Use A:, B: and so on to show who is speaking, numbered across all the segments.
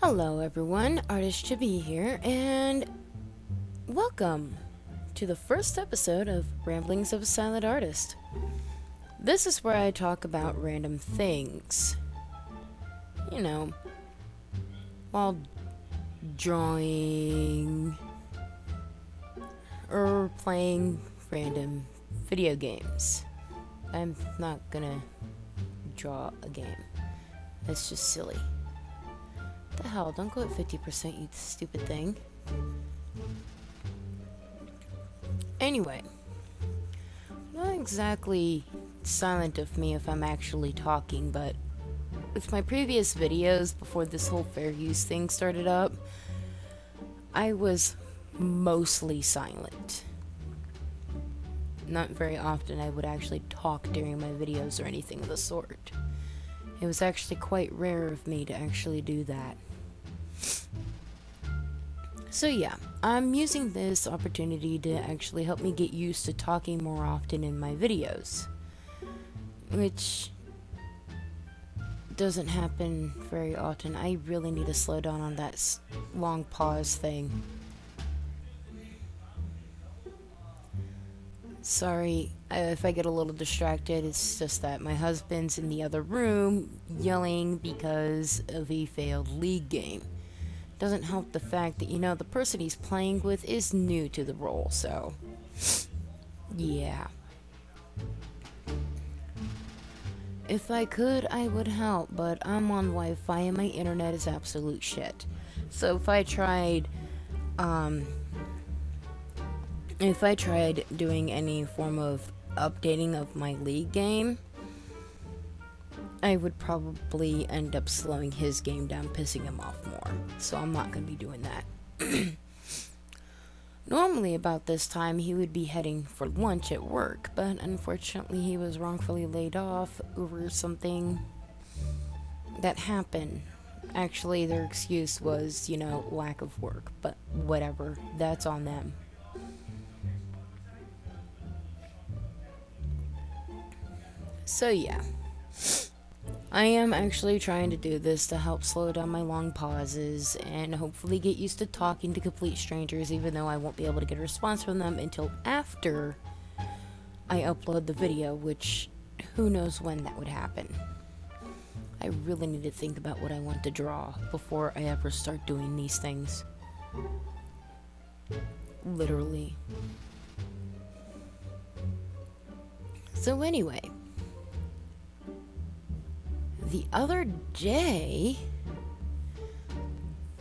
A: Hello everyone, Artist Chibi here, and welcome to the first episode of Ramblings of a Silent Artist. This is where I talk about random things. You know, while drawing or playing random video games. I'm not gonna draw a game. That's just silly. The hell, don't go at 50%, you stupid thing. Anyway, not exactly silent of me if I'm actually talking, but with my previous videos before this whole fair use thing started up, I was mostly silent. Not very often I would actually talk during my videos or anything of the sort. It was actually quite rare of me to actually do that. So yeah, I'm using this opportunity to actually help me get used to talking more often in my videos, which doesn't happen very often. I really need to slow down on that long pause thing. Sorry if I get a little distracted, it's just that my husband's in the other room yelling because of a failed league game. Doesn't help the fact that, the person he's playing with is new to the role, so yeah. If I could, I would help, but I'm on Wi-Fi and my internet is absolute shit. So if I tried doing any form of updating of my league game, I would probably end up slowing his game down, pissing him off more. So I'm not going to be doing that. Normally about this time he would be heading for lunch at work, but unfortunately he was wrongfully laid off over something that happened. Actually, their excuse was, lack of work, but whatever, that's on them. So yeah, I am actually trying to do this to help slow down my long pauses and hopefully get used to talking to complete strangers, even though I won't be able to get a response from them until after I upload the video, which who knows when that would happen. I really need to think about what I want to draw before I ever start doing these things. Literally. So anyway, the other day,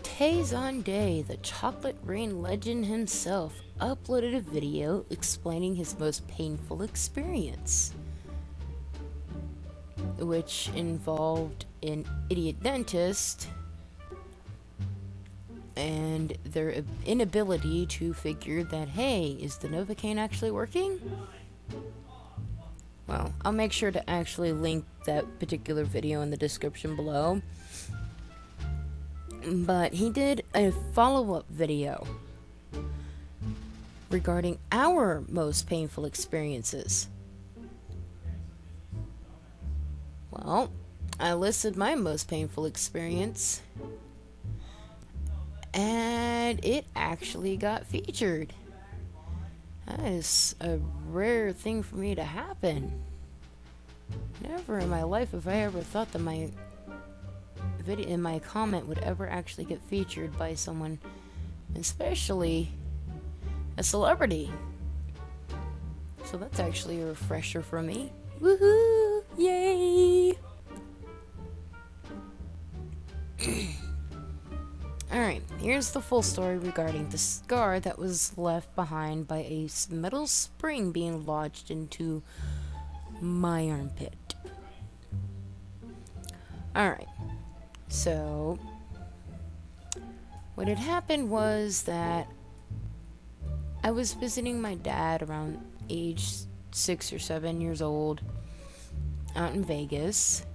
A: Tay-Zon Day, the Chocolate Rain legend himself, uploaded a video explaining his most painful experience, which involved an idiot dentist and their inability to figure that, hey, is the Novocaine actually working? Well, I'll make sure to actually link that particular video in the description below. But he did a follow-up video regarding our most painful experiences. Well, I listed my most painful experience, and it actually got featured. That is a rare thing for me to happen. Never in my life have I ever thought that my video in my comment would ever actually get featured by someone, especially a celebrity. So that's actually a refresher for me. Woohoo! Yay! Alright, here's the full story regarding the scar that was left behind by a metal spring being lodged into my armpit. Alright, so what had happened was that I was visiting my dad around age 6 or 7 years old out in Vegas.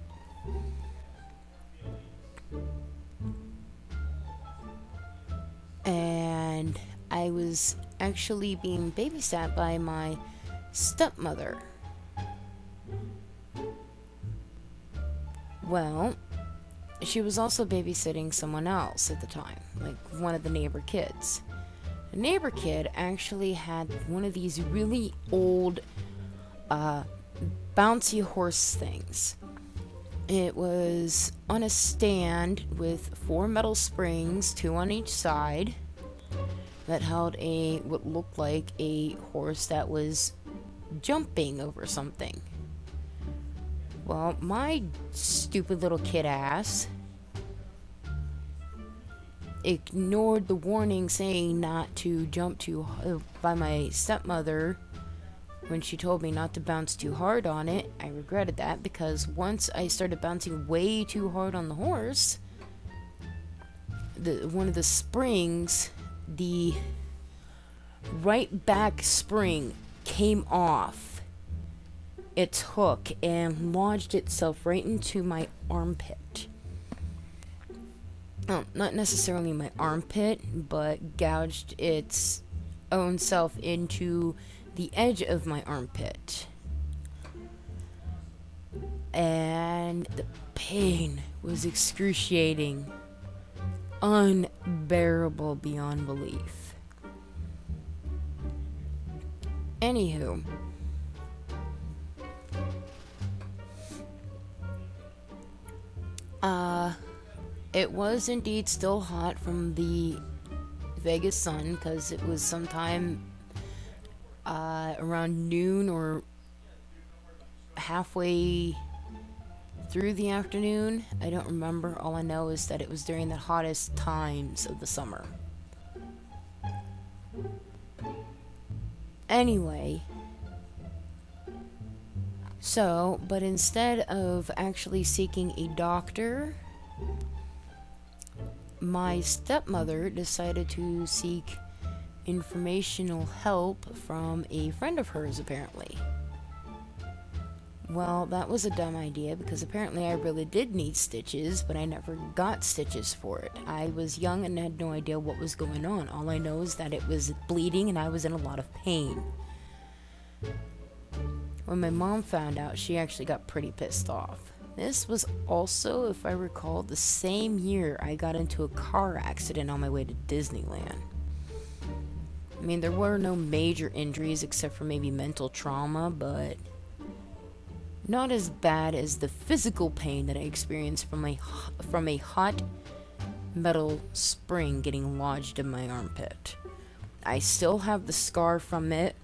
A: And I was actually being babysat by my stepmother. Well, she was also babysitting someone else at the time, like one of the neighbor kids. The neighbor kid actually had one of these really old bouncy horse things. It was on a stand with 4 metal springs, 2 on each side, that held what looked like a horse that was jumping over something. Well, my stupid little kid ass ignored the warning saying not to jump by my stepmother when she told me not to bounce too hard on it. I regretted that, because once I started bouncing way too hard on the horse, one of the springs, the right back spring, came off its hook and lodged itself right into my armpit. Not necessarily my armpit, but gouged its own self into the edge of my armpit. And the pain was excruciating, unbearable beyond belief. Anywho, it was indeed still hot from the Vegas sun, because it was sometime around noon or halfway through the afternoon. I don't remember. All I know is that it was during the hottest times of the summer. Anyway, but instead of actually seeking a doctor, my stepmother decided to seek informational help from a friend of hers, apparently. Well, that was a dumb idea, because apparently I really did need stitches, but I never got stitches for it. I was young and had no idea what was going on. All I know is that it was bleeding and I was in a lot of pain. When my mom found out, she actually got pretty pissed off. This was also, if I recall, the same year I got into a car accident on my way to Disneyland. I mean, there were no major injuries except for maybe mental trauma, but not as bad as the physical pain that I experienced from a hot metal spring getting lodged in my armpit. I still have the scar from it.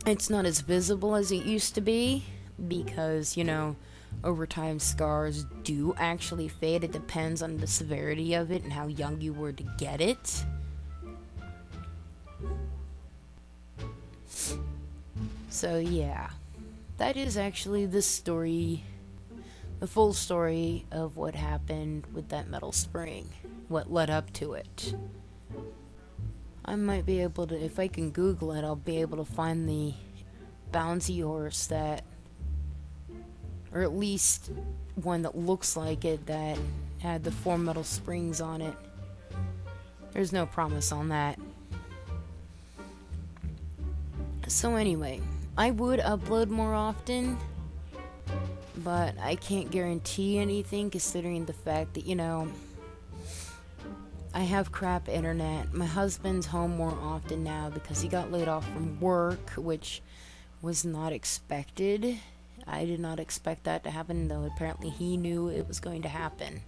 A: It's not as visible as it used to be, because, over time scars do actually fade. It depends on the severity of it and how young you were to get it. So yeah, that is actually the story, the full story of what happened with that metal spring, what led up to it. I might be able to, if I can Google it, I'll be able to find the bouncy horse that, or at least one that looks like it, that had the 4 metal springs on it. There's no promise on that. So anyway, I would upload more often, but I can't guarantee anything, considering the fact that, I have crap internet. My husband's home more often now because he got laid off from work, which was not expected. I did not expect that to happen, though apparently he knew it was going to happen.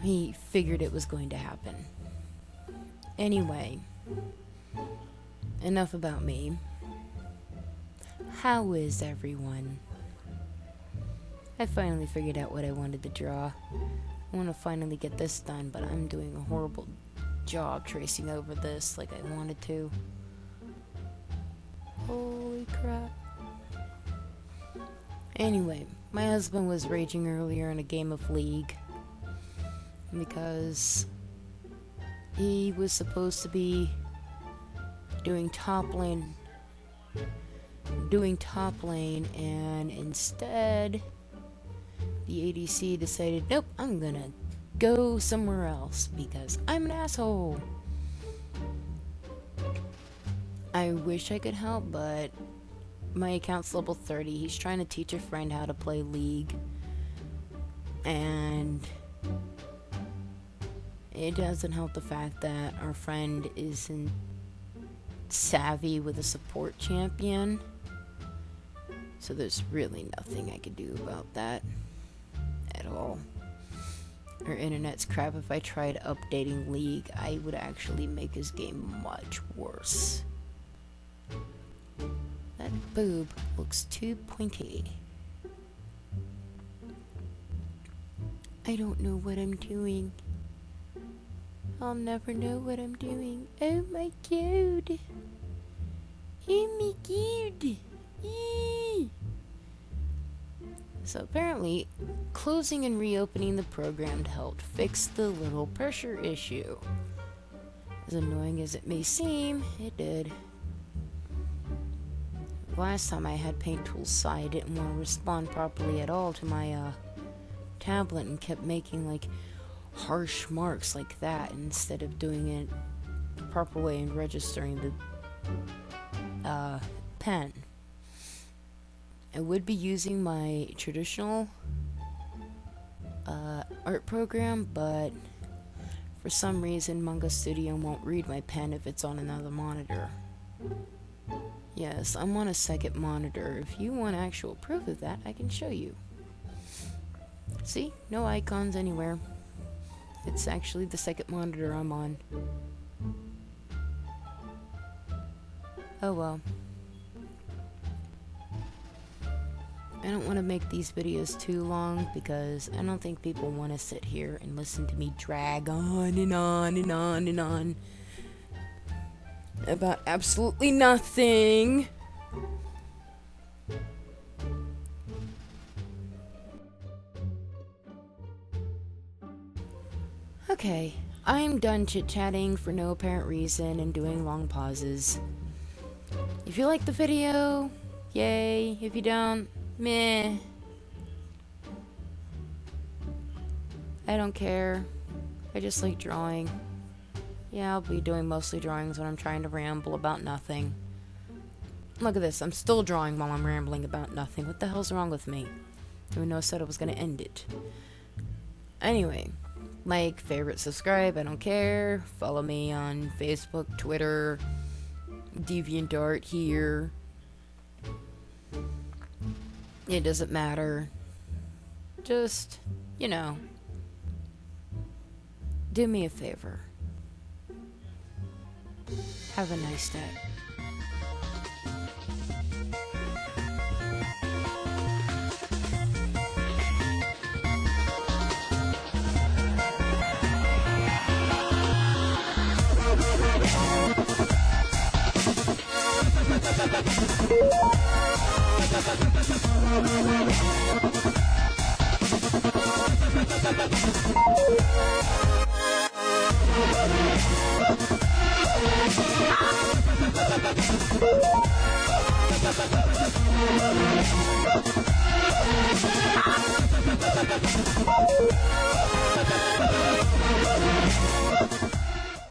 A: He figured it was going to happen. Anyway, enough about me. How is everyone? I finally figured out what I wanted to draw. I want to finally get this done, but I'm doing a horrible job tracing over this like I wanted to. Holy crap. Anyway, my husband was raging earlier in a game of League because he was supposed to be doing top lane, and instead the ADC decided, nope, I'm gonna go somewhere else because I'm an asshole. I wish I could help, but my account's level 30. He's trying to teach a friend how to play League. And it doesn't help the fact that our friend isn't savvy with a support champion. So there's really nothing I could do about that at all. Our internet's crap. If I tried updating League, I would actually make his game much worse. That boob looks too pointy. I don't know what I'm doing. I'll never know what I'm doing. Oh my god. Oh my god. Eee. So apparently, closing and reopening the program helped fix the little pressure issue. As annoying as it may seem, it did. Last time I had Paint Tools, I didn't want to respond properly at all to my tablet and kept making like harsh marks like that instead of doing it the proper way and registering the pen. I would be using my traditional art program, but for some reason Manga Studio won't read my pen if it's on another monitor. Yes, I'm on a second monitor. If you want actual proof of that, I can show you. See? No icons anywhere. It's actually the second monitor I'm on. Oh well. I don't want to make these videos too long because I don't think people want to sit here and listen to me drag on and on and on and on about absolutely nothing. Okay, I'm done chit-chatting for no apparent reason and doing long pauses. If you like the video, yay. If you don't, meh. I don't care. I just like drawing. Yeah, I'll be doing mostly drawings when I'm trying to ramble about nothing. Look at this, I'm still drawing while I'm rambling about nothing. What the hell's wrong with me? Even though I said I was gonna end it. Anyway, like, favorite, subscribe, I don't care. Follow me on Facebook, Twitter, DeviantArt here. It doesn't matter. Just, you know, do me a favor. Have a nice day.